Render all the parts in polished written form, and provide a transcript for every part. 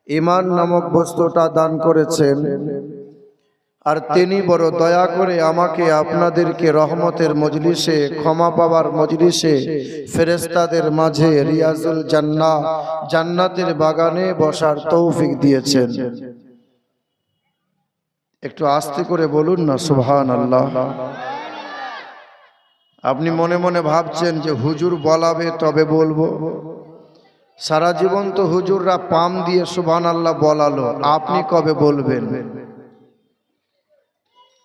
ঈমান নামক বস্তুটা দান করেছেন, আর তিনি বড় দয়া করে আমাকে আপনাদেরকে রহমতের মজলিসে, ক্ষমা পাওয়ার মজলিসে, ফেরেশতাদের মাঝে রিয়াজুল জান্নাহ, জান্নাতের বাগানে বসার তৌফিক দিয়েছেন। একটু আস্তে করে বলুন না সুবহানাল্লাহ। আপনি মনে মনে ভাবছেন যে হুজুর বলাবে তবে বলবো। সারা জীবন তো হুজুররা পাম দিয়ে সুবহানাল্লাহ বলালো, আপনি কবে বলবেন?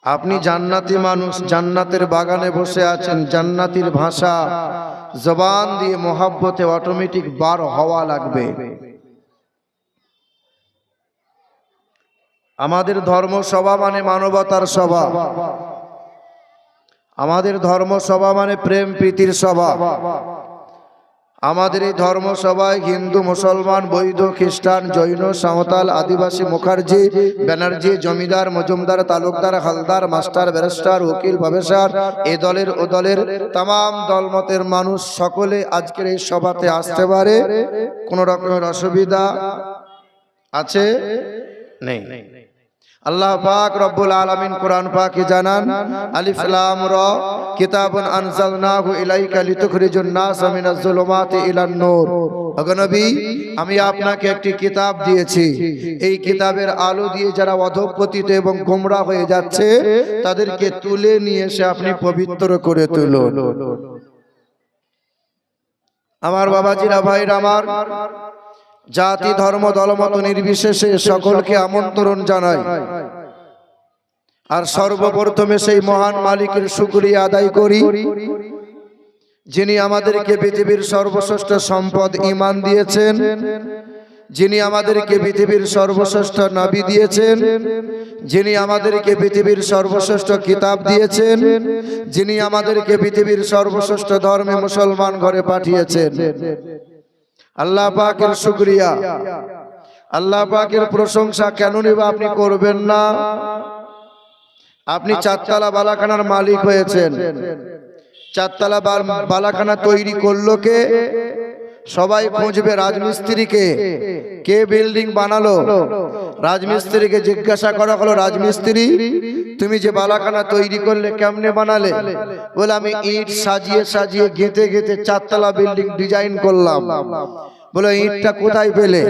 আপনি জান্নাতি মানুষ, জান্নাতের বাগানে বসে আছেন, জান্নাতির ভাষা জবান দিয়ে মোহাব্বতে অটোমেটিক বার হওয়া লাগবে। আমাদের ধর্ম সভা মানে মানবতার সভা, আমাদের ধর্ম সভা মানে প্রেম প্রীতির সভা। আমাদের এই ধর্মসভায় হিন্দু, মুসলমান, বৈধ, খ্রিস্টান, জৈন, সাঁওতাল, আদিবাসী, মুখার্জি, ব্যানার্জি, জমিদার, মজুমদার, তালুকদার, হালদার, মাস্টার, ব্যারিস্টার, উকিল, প্রফেসর, এ দলের ও দলের তাম দলমতের মানুষ সকলে আজকের এই সভাতে আসতে পারে। কোন রকমের অসুবিধা আছে? নেই। আল্লাহ পাক রব্বুল আলামিন কোরআন পাকে জানান, আলিফ লাম রা কিতাবুন আনজালনাহু ইলাইকা লিতুখরিজুন নাস মিনাজ যুলুমাতি ইলান নূর। ওগো নবী, আমি আপনাকে একটি কিতাব দিয়েছি, এই কিতাবের আলো দিয়ে যারা অধঃপতিত এবং গোমরা হয়ে যাচ্ছে তাদেরকে তুলে নিয়ে এসে আপনি পবিত্র করে তুলুন। আমার বাবাজিরা, ভাইরা আমার, জাতি, ধর্ম, দলমত নির্বিশেষে সকলকে আমন্ত্রণ জানাই। আর সর্বপ্রথমে সেই মহান মালিকের শুকরিয়া আদায় করি, যিনি আমাদেরকে পৃথিবীর সর্বশ্রেষ্ঠ সম্পদ ঈমান দিয়েছেন, যিনি আমাদেরকে পৃথিবীর সর্বশ্রেষ্ঠ নবী দিয়েছেন, যিনি আমাদেরকে পৃথিবীর সর্বশ্রেষ্ঠ কিতাব দিয়েছেন, যিনি আমাদেরকে পৃথিবীর সর্বশ্রেষ্ঠ ধর্মে মুসলমান ঘরে পাঠিয়েছেন। আল্লাহ পাকের শুকরিয়া, আল্লাহ পাকের প্রশংসা কেন নিব আপনি করবেন না? আপনি চারতলা বালাখানার মালিক হয়েছেন। চারতলা বালাখানা তৈরি করলো কে? সবাই খুঁজবে রাজমিস্ত্রিকে। কে বিল্ডিং বানালো? রাজমিস্ত্রিকে জিজ্ঞাসা করা হলো, রাজমিস্ত্রি তুমি যে বালাখানা তৈরি করলে কেমনে বানালে? বলে আমি ইট সাজিয়ে সাজিয়ে গেঁথে গেঁথে চারতলা বিল্ডিং ডিজাইন করলাম। বলে ইটটা কোথায় পেলে?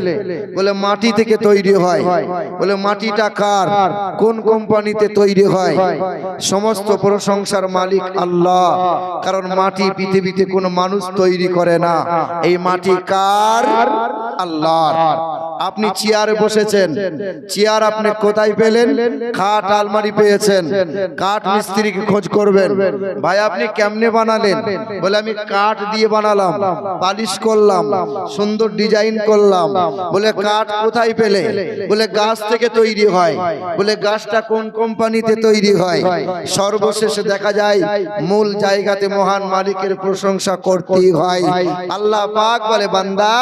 বলে মাটি থেকে তৈরি হয়। বলে মাটিটা কার? কোন কোম্পানিতে তৈরি হয়? সমস্ত প্রশংসার মালিক আল্লাহ, কারণ মাটি পৃথিবীতে কোনো মানুষ তৈরি করে না, এই মাটি কার? আল্লাহর। আপনি চেয়ারে বসেছেন, চেয়ার আপনি কোথায় পেলেন? খাট আলমারি পেয়েছেন, কাঠ মিস্ত্রিকে খোঁজ করবেন, ভাই আপনি কেমনে বানালেন? বলে আমি কাঠ দিয়ে বানালাম, পালিশ করলাম, সুন্দর ডিজাইন করলাম। বলে কাঠ কোথায় পেলে? বলে গাছ থেকে তৈরি হয়। বলে গাছটা কোন কোম্পানিতে তৈরি হয়? সর্বশেষে দেখা যায় মূল জায়গাতে মহান মালিকের প্রশংসা করতেই হয়। আল্লাহ পাক বলে, বান্দা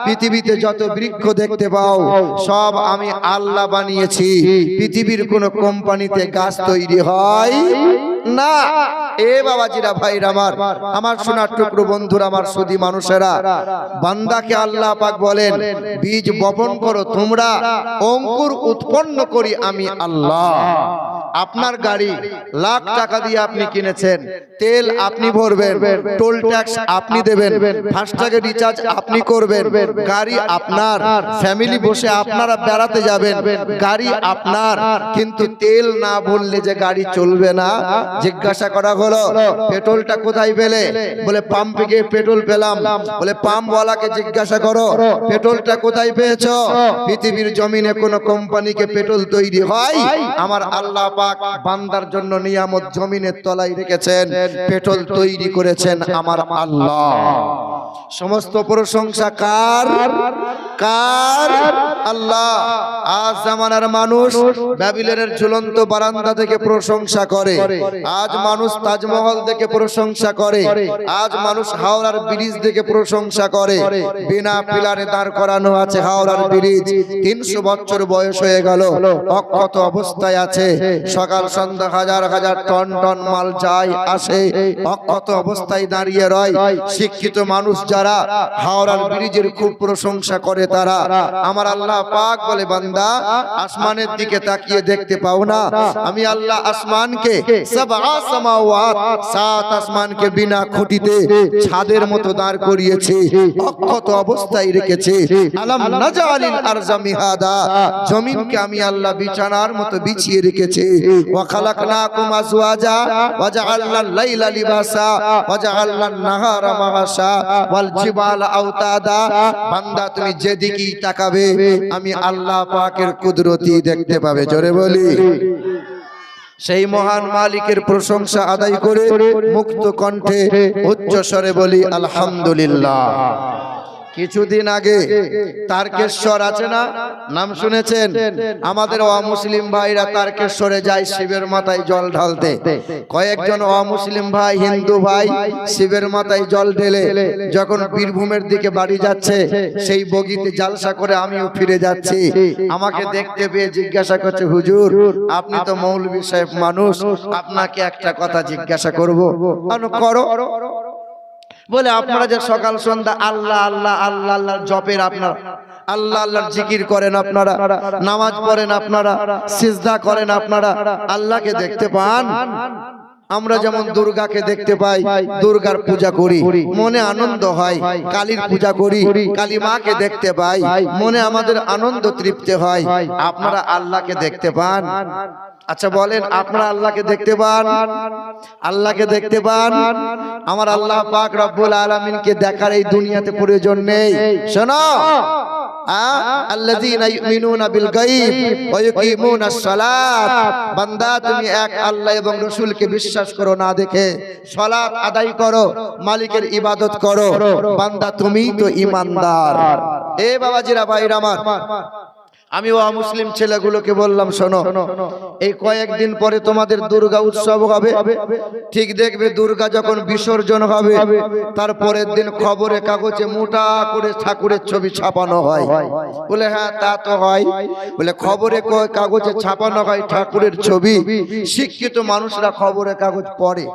পৃথিবীতে যত বৃক্ষ দেখতে পাও সব আমি আল্লাহ বানিয়েছি, পৃথিবীর কোন কোম্পানিতে গাছ তৈরি হয় না। এ বাবাজিরা, ভাইরা আমার, আমার সোনার টুকরো বন্ধুরা, আমার সুধী মানুষেরা, বান্দাকে আল্লাহ পাক বলেন বীজ বপন করো তোমরা, অঙ্কুর উৎপন্ন করি আমি আল্লাহ। আপনার গাড়ি লাখ টাকা দিয়ে আপনি কিনেছেন, তেল আপনি ভরবেন, টোল ট্যাক্স আপনি দেবেন, ফাস্ট্যাগে রিচার্জ আপনি করবেন, গাড়ি আপনার, ফ্যামিলি বসে আপনারা বেড়াতে যাবেন, গাড়ি আপনার, কিন্তু তেল না ভরলে যে গাড়ি চলবে না। জিজ্ঞাসা করা হলো পেট্রোলটা কোথায় পেলে? বলে পাম্পে গিয়ে পেট্রোল পেলাম। বলে পাম্পওয়ালাকে জিজ্ঞাসা করো পেট্রোলটা কোথায় পেয়েছো? পৃথিবীর জমিনে কোন কোম্পানিকে পেট্রোল তৈরি হয়? আমার আল্লাহ পাক বান্দার জন্য নিয়ামত জমিনের তলায় রেখেছেন, পেট্রোল তৈরি করেছেন আমার আল্লাহ। সমস্ত প্রশংসা কার? কার? আল্লাহ। আজ জামানার মানুষ ব্যাবিলনের ঝুলন্ত বারান্দা থেকে প্রশংসা করে, আজ মানুষ তাজমহল দেখে প্রশংসা করে, আজ মানুষ হাওড়ার ব্রিজ দেখে প্রশংসা করে। বিনা পিলারে দাঁড় করানো আছে হাওড়ার ব্রিজ, 300 বছর বয়স হয়ে গেল, অক্ষত অবস্থায় আছে। সকাল সন্ধ্যা হাজার হাজার টন টন মাল যায় আসে, অক্ষত অবস্থায় দাঁড়িয়ে রয়। শিক্ষিত মানুষ যারা হাওড়ার ব্রিজের খুব প্রশংসা করে তারা। আমার আল্লাহ পাক বলে বান্দা আসমানের দিকে তাকিয়ে দেখতে পাও না? আমি আল্লাহ আসমানকে সাবআ সামাওয়াত, সাত আসমানকে বিনা খুঁটিতে ছাদের মতো দাঁড় করিয়েছে, অক্ষত অবস্থায় রেখেছে। আলাম নাজালিল আরজা মিহাদা, জমিনকে আমি আল্লাহ বিছানার মতো বিছিয়ে রেখেছি। ওয়া খালাকনাকুম আজওয়াজা ওয়া জাআলনাল লাইলা লিবাসা ওয়া জাআলনান নাহারা মাআশা ওয়াল জিবালা আওতাদা। বান্দা তুমি যেদিকেই তাকাবে আমি আল্লাহ পাকের কুদরতি দেখতে পাবে। জোরে বলি সেই মহান মালিকের প্রশংসা আদায় করে মুক্ত কণ্ঠে উচ্চ স্বরে বলি আলহামদুলিল্লাহ। কিছুদিন আগে তারকেশ্বর আছে না, নাম শুনেছেন? আমাদের অমুসলিম ভাইরা তারকেশ্বরে যায় শিবের মাথায় জল ঢালতে। কয়েকজন অমুসলিম ভাই, হিন্দু ভাই শিবের মাথায় জল ঢেলে যখন বীরভূমের দিকে বাড়ি যাচ্ছে, সেই বগিতে জালসা করে আমিও ফিরে যাচ্ছি। আমাকে দেখতে পেয়ে জিজ্ঞাসা করছে, হুজুর আপনি তো মৌলভী সাহেব মানুষ, আপনাকে একটা কথা জিজ্ঞাসা করবো। করো। বলে আপনারা যে সকাল সন্ধ্যা আল্লাহ আল্লাহ আল্লাহ আল্লাহ জপের, আপনারা আল্লাহ আল্লাহর জিকির করেন, আপনারা নামাজ পড়েন, আপনারা সিজদা করেন, আপনারা আল্লাহকে দেখতে পান? আমরা যেমন দুর্গাকে দেখতে পাই, দুর্গার পূজা করি, মনে আনন্দ হয়। কালীর পূজা করি, কালী মাকে দেখতে পাই, মনে আমাদের আনন্দ তৃপ্তি হয়। আপনারা আল্লাহকে দেখতে পান? আচ্ছা বলেন, আপনারা আল্লাহকে দেখতে পান? আল্লাহকে দেখতে পান? আমার আল্লাহ পাক রব্বুল আলামিনকে দেখার এই দুনিয়াতে প্রয়োজন নেই। শোনো, আল্লাযীনা ইউমিনুনা বিল গায়ব ওয়া ইউকিমুনাস সালাত। বান্দা তুমি এক আল্লাহ এবং রাসূলকে বিশ্বাস করো না দেখে, সালাত আদায় করো, মালিকের ইবাদত করো, বান্দা তুমিই তো ঈমানদার। এ বাবাজিরা, ভাইরা আমার, আমি মুসলিম ছেলেগুলোকে বললাম, শোনো, এই কয়েকদিন পরে তোমাদের দুর্গা উৎসব হবে। ঠিক দেখবে দুর্গা যখন বিসর্জন হবে, তারপরের দিন খবরে কাগজে মোটা করে ঠাকুরের ছবি ছাপানো হয়। বলে হ্যাঁ তা তো হয়। বলে খবরে কাগজে ছাপানো হয় ঠাকুরের ছবি, শিক্ষিত মানুষরা খবরে কাগজ পড়ে।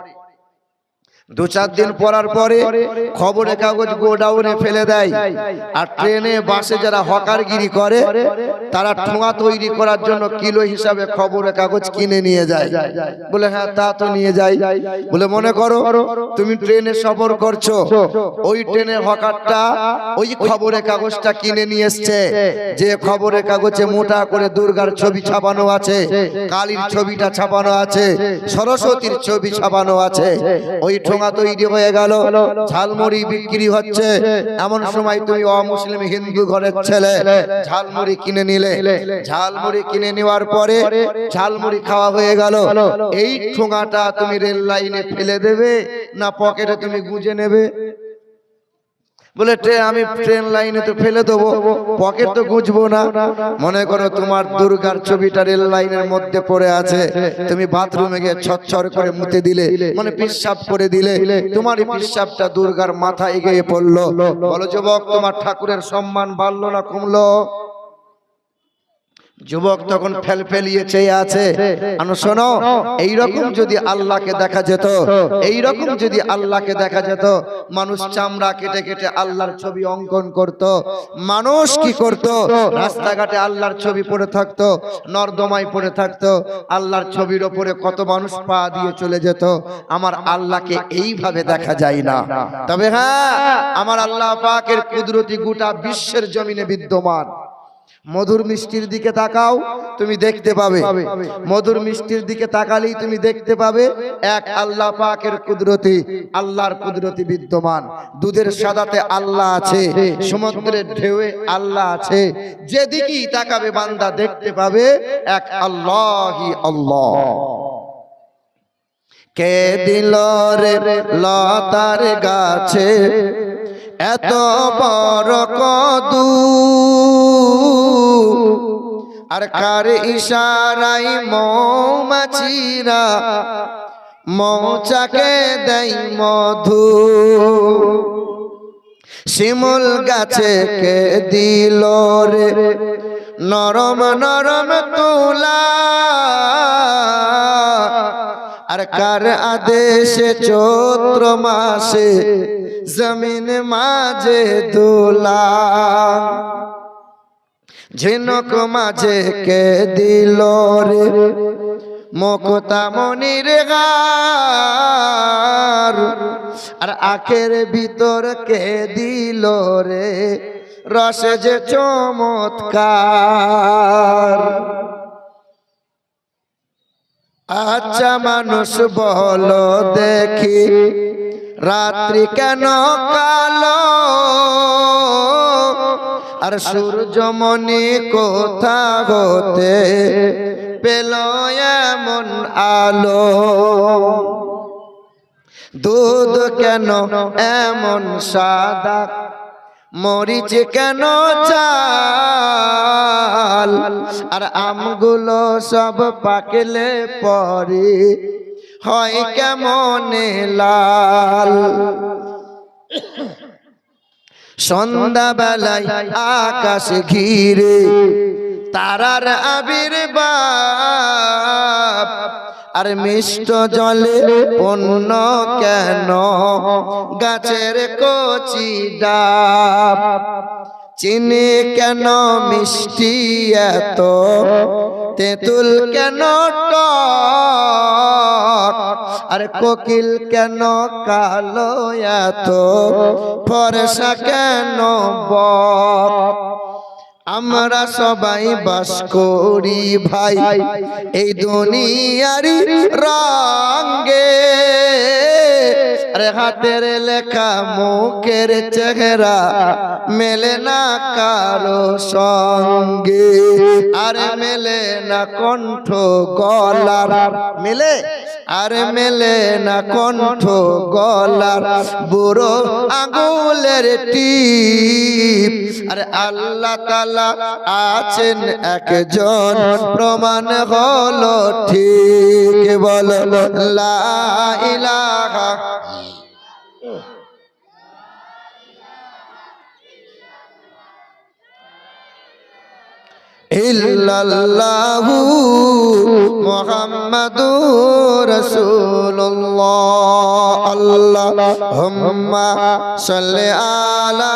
দু চার দিন পড়ার পরে খবরে কাগজ গোডাউনে ফেলে দেয়। আর ট্রেনে বাসে যারা হকারগিরি করে, তারা ঠোঙা তৈরি করার জন্য কিলো হিসাবে খবরে কাগজ কিনে নিয়ে যায়। বলে হ্যাঁ তা তো নিয়ে যাই। বলে মনে করো তুমি ট্রেনে সফর করছো, ওই ট্রেনের হকারটা ওই খবরে কাগজটা কিনে নিয়ে এসছে, যে খবরে কাগজে মোটা করে দুর্গার ছবি ছাপানো আছে, কালীর ছবিটা ছাপানো আছে, সরস্বতীর ছবি ছাপানো আছে। ওই ঠোঙা তৈরি হয়ে গেল, ঝালমুড়ি বিক্রি হচ্ছে। এমন সময় তুমি অমুসলিম হিন্দু ঘরের ছেলে ঝালমুড়ি কিনে নিলে। ঝালমুড়ি কিনে নেওয়ার পরে ঝালমুড়ি খাওয়া হয়ে গেল। এই ঠোঙাটা তুমি রেল লাইনে ফেলে দেবে না পকেটে তুমি গুঁজে নেবে? বলে আমি ট্রেন লাইনে তো ফেলে দেবো, পকেট তো গুঁজবো না। মনে করো তোমার দুর্গার ছবিটা রেল লাইনের মধ্যে পড়ে আছে, তুমি বাথরুমে গিয়ে ছচ্ছর করে মুতে দিলে, মানে পিশাব করে দিলে, তোমার এই পিশাবটা দুর্গার মাথায় গিয়ে পড়লো। বলো যুবক, তোমার ঠাকুরের সম্মান বাড়লো না কমলো? যুবক তখন ফেলিয়ে চেয়ে আছে। শোনো, এইরকম যদি আল্লাহকে দেখা যেত, এইরকম যদি আল্লাহকে দেখা যেত, মানুষ চামড়া কেটে কেটে আল্লাহর ছবি অঙ্কন করত। মানুষ কি করত? রাস্তাঘাটে আল্লাহর ছবি পড়ে থাকতো, নর্দমায় পড়ে থাকতো, আল্লাহর ছবির ওপরে কত মানুষ পা দিয়ে চলে যেত। আমার আল্লাহকে এইভাবে দেখা যায় না। তবে হ্যাঁ, আমার আল্লাহ পাকের কুদরতি গোটা বিশ্বের জমিনে বিদ্যমান। মধুর মিষ্টির দিকে তাকাও, তুমি দেখতে পাবে। মধুর মিষ্টির দিকে তাকালেই তুমি দেখতে পাবে এক আল্লাহ পাকের কুদরতি, আল্লাহর কুদরতি বিদ্যমান। দুধের সাদাতে আল্লাহ আছে, সমুদ্রের ঢেউয়ে আল্লাহ আছে। যেদিকেই তাকাবে বান্দা দেখতে পাবে এক আল্লাহই আল্লাহ। কে দিল রে লতার গাছে এত বড় কদু, আর কার ইশারায় মৌমাছিরা মৌচাকে দেয় মধু। শিমুল গাছে কে দিল রে নরম নরম তুলা, আর কার আদেশে চৈত্র মাসে জমিন মাঝে দোলা। ঝিনুক মাঝে কে দিল রে মুক্তামণির গার, আর আখের ভিতর কে দিল রে রসে যে চমৎকার। আচ্ছা মানুষ বলো দেখি রাত্রি কেন কালো, আর সূর্যমণি কোথা হতে পেল এমন আলো, দুধ কেন এমন সাদা, মরিচ কেন চাল, আর আমগুলো সব পাকলে পরে হয় কেমন লাল। সন্ধ্যাবেলায় আকাশ ঘিরে তারার আবির্ভাব, আর মিষ্ট জলে পূর্ণ কেন গাছের কচি ডাব, চিনি কেন মিষ্টি এত, তেঁতুল কেন টক, আর কোকিল কেন কালো এত, ফর্সা কেন বক। আমরা সবাই বাস করি ভাই এই দুনিয়ারি রঙে, আরে হাতের লেখা মুখের চেহারা মেলে না কারো সঙ্গে, আরে মেলে না কণ্ঠ গলার, মেলে আরে মেলে না কণ্ঠ গলার বুড়ো আঙুলের টিপ। আরে আল্লাহ তাআলা আছেন একজন, প্রমাণ হলো ঠিক, বলো লা ইলাহা ইল্লাল্লাহু মুহাম্মাদুর রাসূলুল্লাহ। আল্লাহুম্মা সাল্লি আলা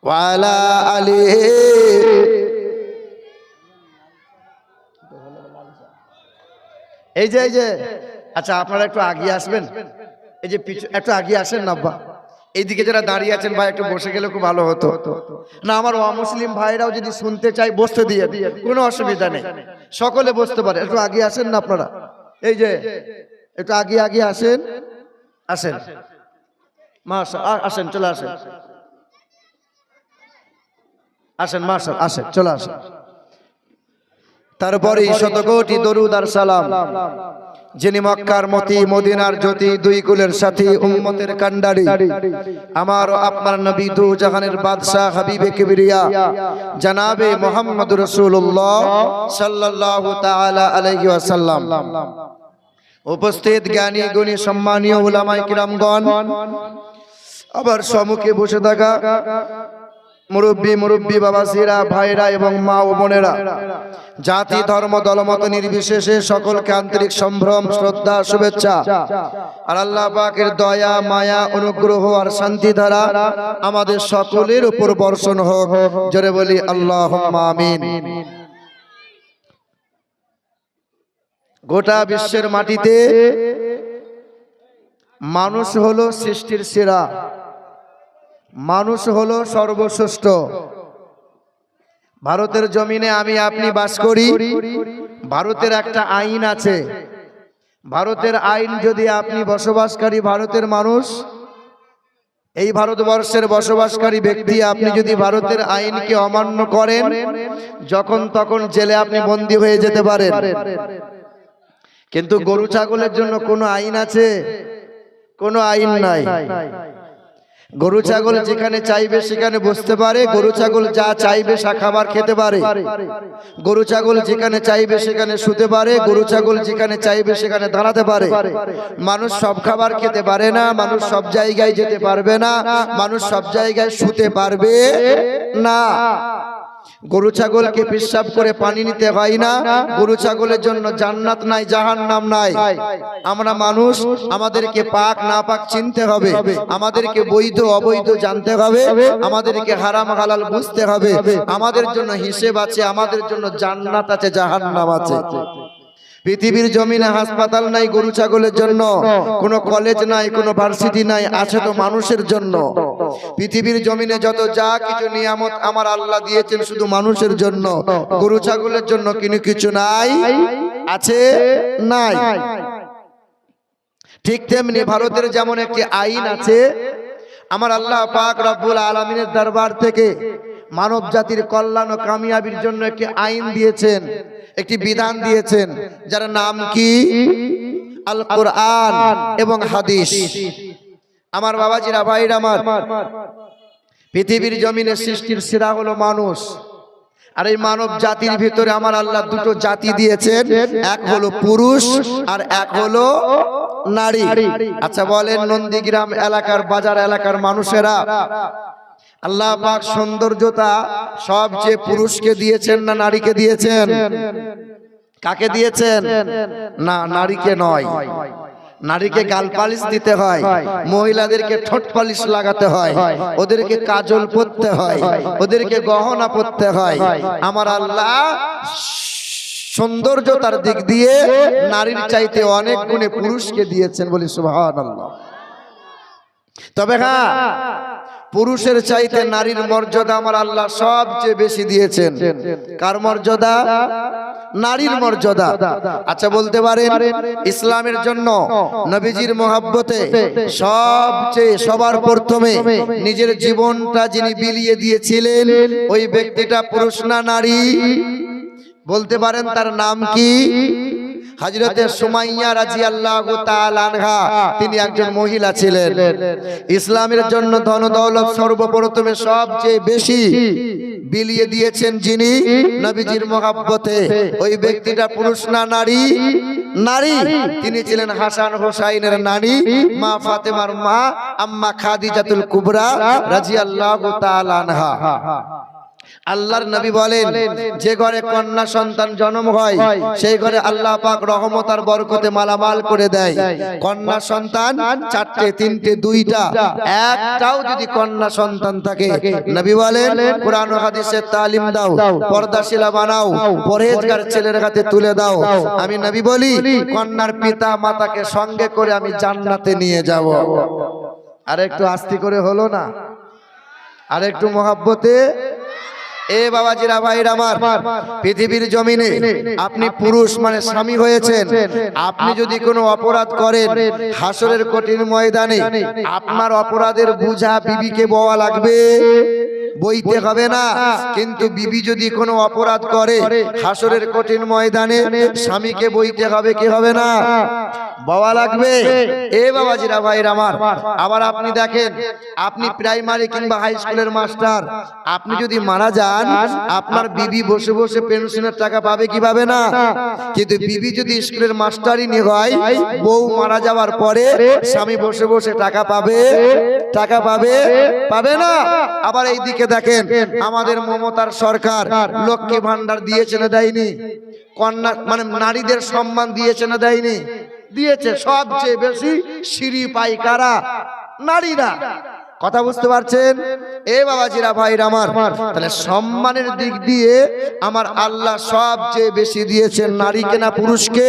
ওয়া আলা আলিহি। এই যে আচ্ছা আপনারা একটু আগিয়ে আসবেন, এই যে একটু আগিয়ে আসেন না আব্বা, এইদিকে যারা দাঁড়িয়ে আছেন ভাই একটু বসে গেলে খুব ভালো হতো না। আমার অমুসলিম ভাইরাও যদি শুনতে চাই বসতে দিয়ে, কোনো অসুবিধা নেই, সকলে বসতে পারে। একটু আগে আসেন না আপনারা, এই যে একটু আগে আসেন, আসেন মাশাআল্লাহ, আসেন চলে আসেন, আসেন মাশাআল্লাহ, আসেন চলে আসেন। তারপরে শতকোটি দরুদ আর সালাম যিনি মক্কার মতি মদিনার জ্যোতি, দুই কুলের সাথী, উম্মতের কান্ডারি, আমার আপনার নবী দু জাহানের বাদশাহ হাবিবে কিবরিয়া জনাবে মুহাম্মদুর রাসূলুল্লাহ সাল্লাল্লাহু তাআলা আলাইহি ওয়াসাল্লাম, উপস্থিত জ্ঞানী গুণী সম্মানীয় উলামায়ে কিরামগণ, আবার সম্মুখে বসে থাকা মুরব্বী বাবাজিরা, ভাইরা এবং মা ও বোনেরা, জাতি ধর্ম দলমত নির্বিশেষে সকলকে আন্তরিক সম্ভ্রম শ্রদ্ধা শুভেচ্ছা আর আল্লাহ পাকের দয়া মায়া অনুগ্রহ আর শান্তি ধারা আমাদের সকলের উপর বর্ষণ হোক, জোরে বলি আল্লাহুম্মা আমিন। গোটা বিশ্বের মাটিতে মানুষ হলো সৃষ্টির সেরা, মানুষ হলো সর্বশ্রেষ্ঠ। ভারতের জমিনে আমি আপনি বাস করি, ভারতের একটা আইন আছে, ভারতের আইন যদি আপনি বসবাসকারী ভারতের মানুষ, এই ভারতবর্ষের বসবাসকারী ব্যক্তি, আপনি যদি ভারতের আইনকে অমান্য করেন, যখন তখন জেলে আপনি বন্দী হয়ে যেতে পারেন। কিন্তু গরু ছাগলের জন্য কোনো আইন আছে? কোনো আইন নাই। গরু ছাগল যেখানে চাইবে সেখানে বসতে পারে, গরু ছাগল যা চাইবে সে খাবার খেতে পারে, গরু ছাগল যেখানে চাইবে সেখানে শুতে পারে, গরু ছাগল যেখানে চাইবে সেখানে দাঁড়াতে পারে। মানুষ সব খাবার খেতে পারে না, মানুষ সব জায়গায় যেতে পারবে না, মানুষ সব জায়গায় শুতে পারবে না। গরু ছাগলকে পেশাব করে পানি নিতে হয় না, গরু ছাগলের জন্য জান্নাত নাই, জাহান্নাম নাই। আমরা মানুষ, আমাদেরকে পাক না পাক চিনতে হবে, আমাদেরকে বৈধ অবৈধ জানতে হবে, আমাদেরকে হারাম হালাল বুঝতে হবে। আমাদের জন্য হিসেব আছে, আমাদের জন্য জান্নাত আছে, জাহান্নাম আছে। পৃথিবীর জমিনে হাসপাতাল নাই গরু ছাগলের জন্য, কোনো কলেজ নাই, কোনো ভার্সিটি নাই, আছে তো মানুষের জন্য। পৃথিবীর জমিনে যত যা কিছু নিয়ামত আমার আল্লাহ দিয়েছেন শুধু মানুষের জন্য, গরু ছাগলের জন্য কিন্তু কিছু নাই, আছে নাই। ঠিক তেমনি ভারতের যেমন একটি আইন আছে, আমার আল্লাহ পাক রব্বুল আলামিনের দরবার থেকে মানব জাতির কল্যাণ ও কামিয়াবির জন্য একটি আইন দিয়েছেন, একটি বিধান দিয়েছেন, যার নাম কি আল কোরআন এবং হাদিস। আমার বাবাজিরা, ভাইরা আমার, পৃথিবীর জমিনে সৃষ্টির সেরা হলো মানুষ। আর এই মানব জাতির ভিতরে আমার আল্লাহ দুটো জাতি দিয়েছেন, এক হলো পুরুষ আর এক হলো নারী। আচ্ছা বলেন, নন্দীগ্রাম এলাকার বাজার এলাকার মানুষেরা, আল্লাহ পাক সৌন্দর্যতা সবচেয়ে পুরুষকে দিয়েছেন না নারীকে দিয়েছেন? কাকে দিয়েছেন? না, নারীকে নয়। নারীকে গাল পালিশ দিতে হয়, মহিলাদেরকে ঠোঁট পালিশ লাগাতে হয়, ওদেরকে কাজল পরতে হয়, ওদেরকে গহনা পরতে হয়। আমার আল্লাহ সৌন্দর্যতার দিক দিয়ে নারীর চাইতে অনেক গুণে পুরুষকে দিয়েছেন, বলি সুবহানাল্লাহ। তবে হ্যাঁ, পুরুষের চাইতে নারীর মর্যাদা আমার আল্লাহ সবচেয়ে বেশি দিয়েছেন। কার মর্যাদা? নারীর মর্যাদা। আচ্ছা বলতে পারেন, ইসলামের জন্য নবীজির মহব্বতে সবচেয়ে সবার প্রথমে নিজের জীবনটা যিনি বিলিয়ে দিয়েছিলেন, ওই ব্যক্তিটা পুরুষ না নারী? বলতে পারেন তার নাম কি? হযরতে সুমাইয়া রাদিয়াল্লাহু তাআলা আনহা, তিনি একজন মহিলা ছিলেন। ইসলামের জন্য ধন দৌলত সর্বপ্রথমে সবচেয়ে বেশি বিলিয়ে দিয়েছেন যিনি নবীজির মহব্বতে, ওই ব্যক্তিটা পুরুষ না নারী? নারী। তিনি ছিলেন হাসান হোসাইনের নানী, মা ফাতেমার মা আম্মা খাদিজাতুল কুবরা রাদিয়াল্লাহু তাআলা আনহা। আল্লাহর নবী বলেন, যে ঘরে কন্যা সন্তান জন্ম হয় সেই ঘরে আল্লাহ পাক রহমত আর বরকতে মালামাল করে দেয়। কন্যা সন্তান চারটে, তিনটে, দুইটা, একটাও যদি কন্যা সন্তান থাকে, নবী বলেন কোরআন ও হাদিসের তালিম দাও, পর্দাশীলা বানাও, পরহেজগার ছেলের হাতে তুলে দাও। আমি নবী বলি, কন্যার পিতা মাতাকে সঙ্গে করে আমি জান্নাতে নিয়ে যাব। আর একটু আস্তি করে হলো না? আর একটু মহব্বতে। এ বাবাজিরা, ভাইরা আমার, পৃথিবীর জমিনে আপনি পুরুষ মানে স্বামী হয়েছেন, আপনি যদি কোনো অপরাধ করেন, হাসরের কঠিন ময়দানে আপনার অপরাধের বোঝা বিবিকে বওয়া লাগবে, বইতে হবে না। কিন্তু বিবি যদি কোনো অপরাধ করে হাসরের কঠিন ময়দানে স্বামীকে বইতে হবে, কি হবে না? বওয়া লাগবে। এ বাবাজিরা, ভাইরা আমার, আবার আপনি দেখেন, আপনি প্রাইমারি কিংবা হাই স্কুলের মাস্টার, আপনি যদি মারা যান, আপনার বিবি বসে বসে পেনশনের টাকা পাবে কি পাবে না? কিন্তু বিবি যদি স্কুলের মাস্টারিনী হয়, বউ মারা যাওয়ার পরে স্বামী বসে বসে টাকা পাবে? টাকা পাবে? পাবে না। আবার এইদিকে দেখেন, আমাদের মমতার সরকার লক্ষ্মী ভান্ডার দিয়েছে না দেয়নি? কন্যা মানে নারীদের সম্মান দিয়েছে না দেয়নি? দিয়েছে। সবচেয়ে বেশি সিঁড়ি পাই কারা? নারীরা। কথা বুঝতে পারছেন? এ বাবাজিরা, ভাইরা আমার, তাহলে সম্মানের দিক দিয়ে আমার আল্লাহ সবচেয়ে বেশি দিয়েছেন নারীকে না পুরুষকে?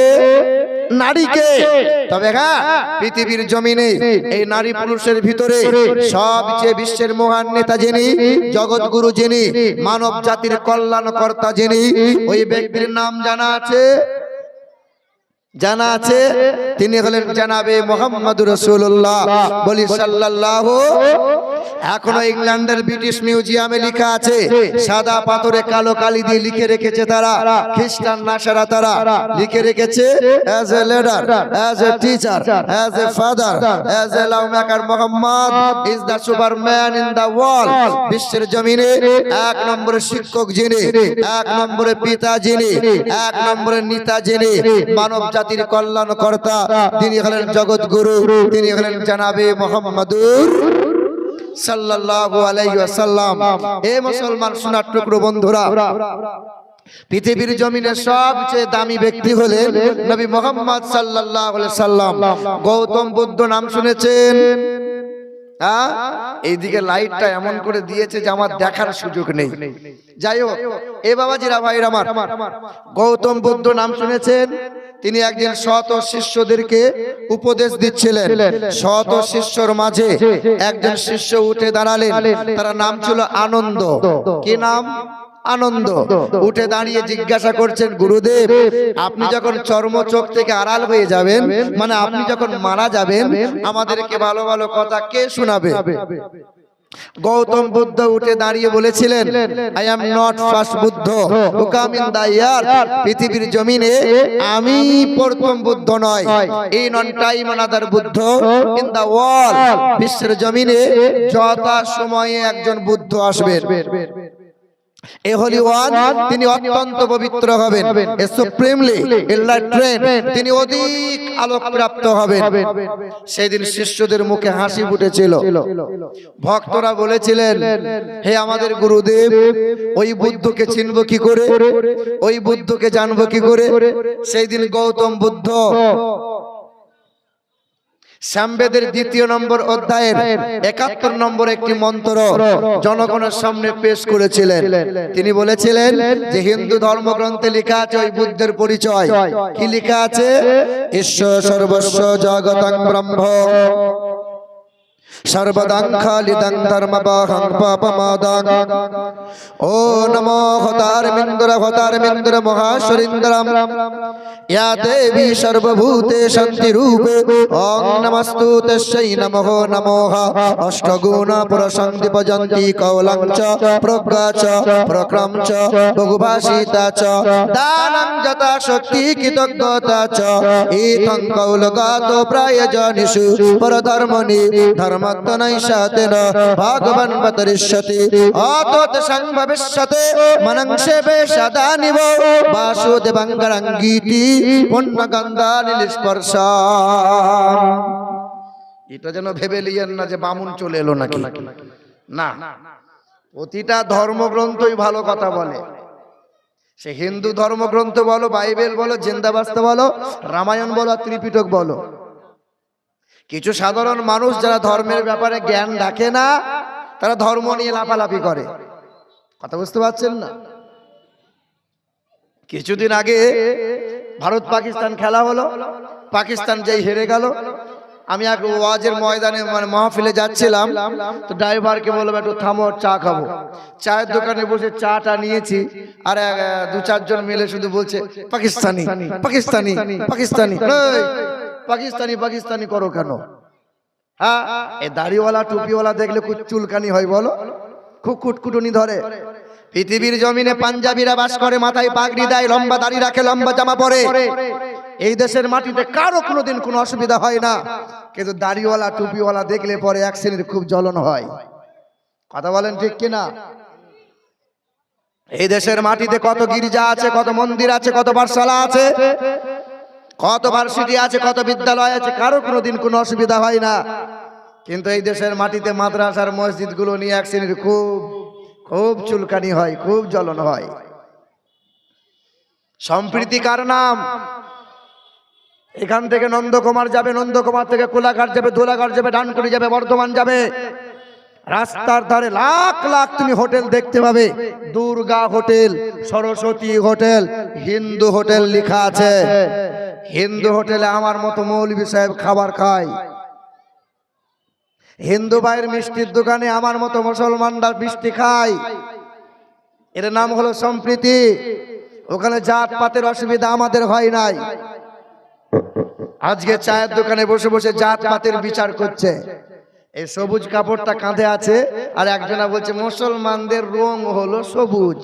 নারীকে। তবে হ্যাঁ, পৃথিবীর জমিনে এই নারী পুরুষের ভিতরে সবচেয়ে বিশ্বের মহান নেতা যিনি, জগৎগুরু যিনি, মানব জাতির কল্যাণকর্তা যিনি, ওই ব্যক্তির নাম জানা আছে? জানা আছে? তিনি হলেন জানাবে মুহাম্মদুর রাসূলুল্লাহ, বলি সাল্লাল্লাহু। এখনো ইংল্যান্ডের ব্রিটিশ মিউজিয়ামে লেখা আছে, সাদা পাথরে কালো কালি দিয়ে লিখে রেখেছে তারা, খ্রিস্টান নাসারা তারা লিখে রেখেছে, as a leader, as a teacher, as a father, as a love maker, Muhammad is the Superman in the world. বিশ্বের জমিনে এক নম্বরে শিক্ষক যিনি, এক নম্বরে পিতা যিনি, এক নম্বরে নেতা যিনি, মানব জাতির কল্যাণকর্তা, তিনি হলেন জগৎগুরু, তিনি হলেন জানাবে মুহাম্মদুর সাল্লাল্লাহু আলাইহি ওয়াসাল্লাম। এ মুসলমান সোনার টুকরো বন্ধুরা, পৃথিবীর জমিনে সবচেয়ে দামি ব্যক্তি হলেন নবী মুহাম্মদ সাল্লাল্লাহু আলাইহি সাল্লাম। গৌতম বুদ্ধ নাম শুনেছেন? এইদিকে লাইটটা এমন করে দিয়েছে যে আমার দেখার সুযোগ নেই। যাই হোক, এ বাবাজিরা ভাইরা আমার, গৌতম বুদ্ধ নাম শুনেছেন? তিনি একদিন শত শিষ্যদেরকে উপদেশ দিচ্ছিলেন। শত শিষ্যর মাঝে একজন শিষ্য উঠে দাঁড়ালেন, তার নাম ছিল আনন্দ। কি নাম? আনন্দ। উঠে দাঁড়িয়ে জিজ্ঞাসা করছেন, গুরুদেব, আপনি যখন চর্মচোখ থেকে আড়াল হয়ে যাবেন, মানে আপনি যখন মারা যাবেন, আমাদেরকে ভালো ভালো কথা কে শোনাবে? গৌতম বুদ্ধ উঠে দাঁড়িয়ে বলেছিলেন, I am not first Buddha who come in the year. পৃথিবীর জমিনে আমি প্রথম বুদ্ধ নয়, এই none time another Buddha in the world. বিশ্বের জমিনে যথা সময়ে একজন বুদ্ধ আসবেন। এ হোলি ওয়ান, তিনি অত্যন্ত পবিত্র হবেন। এ সুপ্রিমলি এনলাইটেন্ড, তিনি অধিক আলোক প্রাপ্ত হবেন। সেদিন শিষ্যদের মুখে হাসি ফুটেছিল। ভক্তরা বলেছিলেন, হে আমাদের গুরুদেব, ওই বুদ্ধকে চিনব কি করে, ওই বুদ্ধকে জানবো কি করে? সেই দিন গৌতম বুদ্ধ সামবেদের 2 নম্বর অধ্যায়ের 71 নম্বর একটি মন্ত্র জনগণের সামনে পেশ করেছিলেন। তিনি বলেছিলেন যে হিন্দু ধর্মগ্রন্থে লেখা আছে ওই বুদ্ধের পরিচয়। কি লেখা আছে? ঈশ্বর সর্বস্ব জগতং ব্রহ্ম সর্বদাং খালিদং ধর্মবাহং পাপমাদাং। ও নমো হতারমিন্দ্র মহাশ্বরিন্দ্রম ইয়া দেবী সর্বভূতে শান্তি রূপে। ওং নমস্তু তস্যৈ নমঃ নমঃ। অষ্টগুণ পুরুষং দীপজন্তি কৌলং চ প্রজ্ঞা চ প্রক্রম চ বহুভাষিতা চ দানং যথা শক্তি কৃতজ্ঞতা চ ইথং কৌলগাতো প্রয়োজনিষু পরধর্মনি ধর্মত্তনৈষাতেন ভগবান বতরিষ্যতি অতত সংভবিষ্যতে মনংসেবে সদা নিব বাসুদেবং গঙ্গীতি পুণ্যগন্ধালিল স্পর্শ। এটা যেন ভেবে লিয়েন না যে বামুন চলে এলো নাকি, না। প্রতিটা ধর্মগ্রন্থই ভালো কথা বলে। সে হিন্দু ধর্মগ্রন্থ বলো, বাইবেল বলো, জিন্দাবাস্তা বলো, রামায়ণ বলো, ত্রিপিটক বলো। কিছু সাধারণ মানুষ যারা ধর্মের ব্যাপারে জ্ঞান রাখে না, তারা ধর্ম নিয়ে লাফালাফি করে। কথা বুঝতে পারছেন না? কিছুদিন আগে ভারত পাকিস্তান খেলা হলো, পাকিস্তান যেই হেরে গেল, আমি এক ওয়াজের ময়দানে মানে মাহফিলে যাচ্ছিলাম, তো ড্রাইভারকে বললাম একটু থামো, চা খাবো। চায়ের দোকানে বসে চাটা নিয়েছি, আর 2-4 জন মিলে শুধু বলছে পাকিস্তানি পাকিস্তানি পাকিস্তানি। পাকিস্তানি পাকিস্তানি করো কেন? হ্যাঁ, এই দাড়িওয়ালা টুপিওয়ালা দেখলে খুব চুলকানি হয় বলো, খুব কুটকুটুনি ধরে। পৃথিবীর জমিনে পাঞ্জাবিরা বাস করে, মাথায় পাগড়ি দেয়, লম্বা দাড়ি রাখে, লম্বা জামা পরে। এই দেশের মাটিতে কারো কোনোদিন কোনো অসুবিধা হয় না, কিন্তু দাড়িওয়ালা টুপিওয়ালা দেখলে পরে এক শ্রেণীর খুব জ্বলন হয়। কথা বলেন ঠিক কিনা? এই দেশের মাটিতে কত গির্জা আছে, কত মন্দির আছে, কত পাঠশালা আছে, কত ভার্সিটি আছে, কত বিদ্যালয় আছে, কারো কোনোদিন কোনো অসুবিধা হয় না। কিন্তু এই দেশের মাটিতে মাদ্রাসার মসজিদ গুলো নিয়ে এক শ্রেণীর খুব চুলকানি হয়, খুব জ্বলন হয়। সম্প্রীতি কার নাম? এখান থেকে নন্দকুমার যাবে, নন্দকুমার থেকে কোলাঘাট যাবে, দোলাঘাট যাবে, ডানকুনি যাবে, বর্ধমান যাবে। রাস্তার ধারে লাখ লাখ তুমি হোটেল দেখতে পাবে। Durga hotel, Saraswati hotel, Hindu hotel লেখা আছে। হিন্দু হোটেলে আমার মতো মৌলভী সাহেব খাবার খায়। হিন্দু ভাইয়ের মিষ্টির দোকানে আমার মতো মুসলমানরা মিষ্টি খায়। এর নাম হলো সম্প্রীতি। ওখানে জাত পাতের অসুবিধা আমাদের হয় নাই। আজকে চায়ের দোকানে বসে বসে জাত পাতের বিচার করছে। এই সবুজ কাপড়টা কাঁধে আছে, আর একজনা বলছে মুসলমানদের রং হলো সবুজ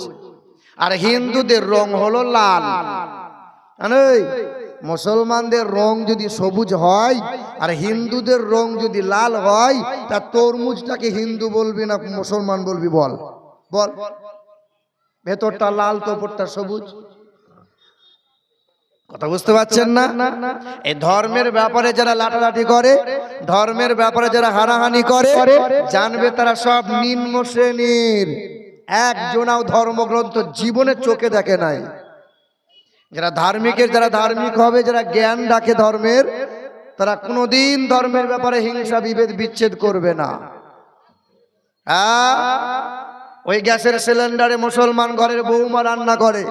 আর হিন্দুদের রং হলো লাল। মুসলমানদের রং যদি সবুজ হয় আর হিন্দুদের রং যদি লাল হয়, তা তরমুজটাকে হিন্দু বলবি না মুসলমান বলবি? বল বল। ভেতরটা লাল তো উপরটা সবুজ। কথা বুঝতে পারছেন না? এই ধর্মের ব্যাপারে যারা লাটালাটি করে, ধর্মের ব্যাপারে যারা হানাহানি করে, জানবে তারা সব নিম্ন শ্রেণীর। একজনাও ধর্মগ্রন্থ জীবনে চোখে দেখে নাই। যারা ধার্মিকের, যারা ধার্মিক হবে, যারা জ্ঞান রাখে ধর্মের, তারা কোনোদিন ধর্মের ব্যাপারে হিংসা বিভেদ বিচ্ছেদ করবে না। ওই গ্যাসের সিলিন্ডারে মুসলমান ঘরের বৌমা রান্না করে,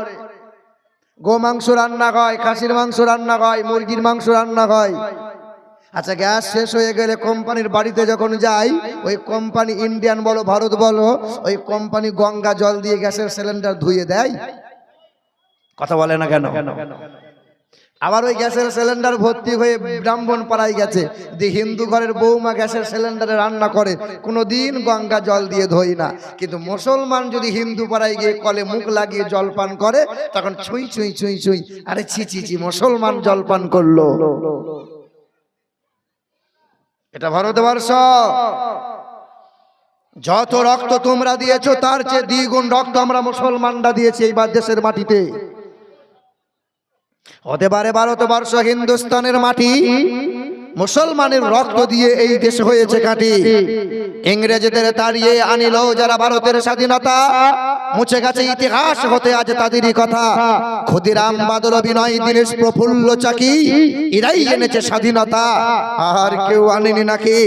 গো মাংস রান্না হয়, খাসির মাংস রান্না হয়, মুরগির মাংস রান্না হয়। আচ্ছা, গ্যাস শেষ হয়ে গেলে কোম্পানির বাড়িতে যখন যাই, ওই কোম্পানি ইন্ডিয়ান বলো ভারত বলো, ওই কোম্পানি গঙ্গা জল দিয়ে গ্যাসের সিলিন্ডার ধুয়ে দেয়? কথা বলে না কেন? আবার ওই গ্যাসের সিলিন্ডার ভর্তি হয়ে ব্রাহ্মণ পাড়ায় গেছে, যে হিন্দু ঘরের বৌমা গ্যাসের সিলিন্ডারে রান্না করে, কোনোদিন গঙ্গা জল দিয়ে ধোই না। কিন্তু মুসলমান যদি হিন্দু পাড়ায় গিয়ে কলে মুখ লাগিয়ে জল পান করে, তখন ছুঁই ছুঁই ছুঁই ছুঁই, আরে ছি ছি ছি, মুসলমান জল পান করলো। এটা ভারতবর্ষ। যত রক্ত তোমরা দিয়েছো তার চেয়ে দ্বিগুণ রক্ত আমরা মুসলমানরা দিয়েছি এই দেশের মাটিতে। হতে পারে ভারতবর্ষ হিন্দুস্তানের মাটি, মুসলমানের রক্ত দিয়ে এই দেশ হয়েছে ঘাঁটি। ইংরেজদের তাড়িয়ে আনিল যারা ভারতের স্বাধীনতা, মুছে গেছে ইতিহাস হতে আজ তাদেরই কথা। ক্ষুদিরাম বাদল বিনয় দীনেশ প্রফুল্ল চাকি, এরাই এনেছে স্বাধীনতা, আর কেউ আনেনি নাকি?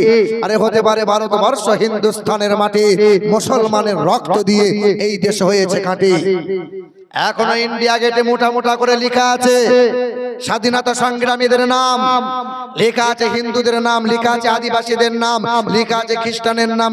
আরে হতে পারে ভারতবর্ষ হিন্দুস্তানের মাটি, মুসলমানের রক্ত দিয়ে এই দেশ হয়েছে ঘাঁটি। এখনো ইন্ডিয়া গেটে মোটা মোটা করে লেখা আছে স্বাধীনতা সংগ্রামীদের নাম, লেখা আছে হিন্দুদের নাম, লেখা আছে আদিবাসীদের নাম, লেখা আছে খ্রিস্টানের নাম।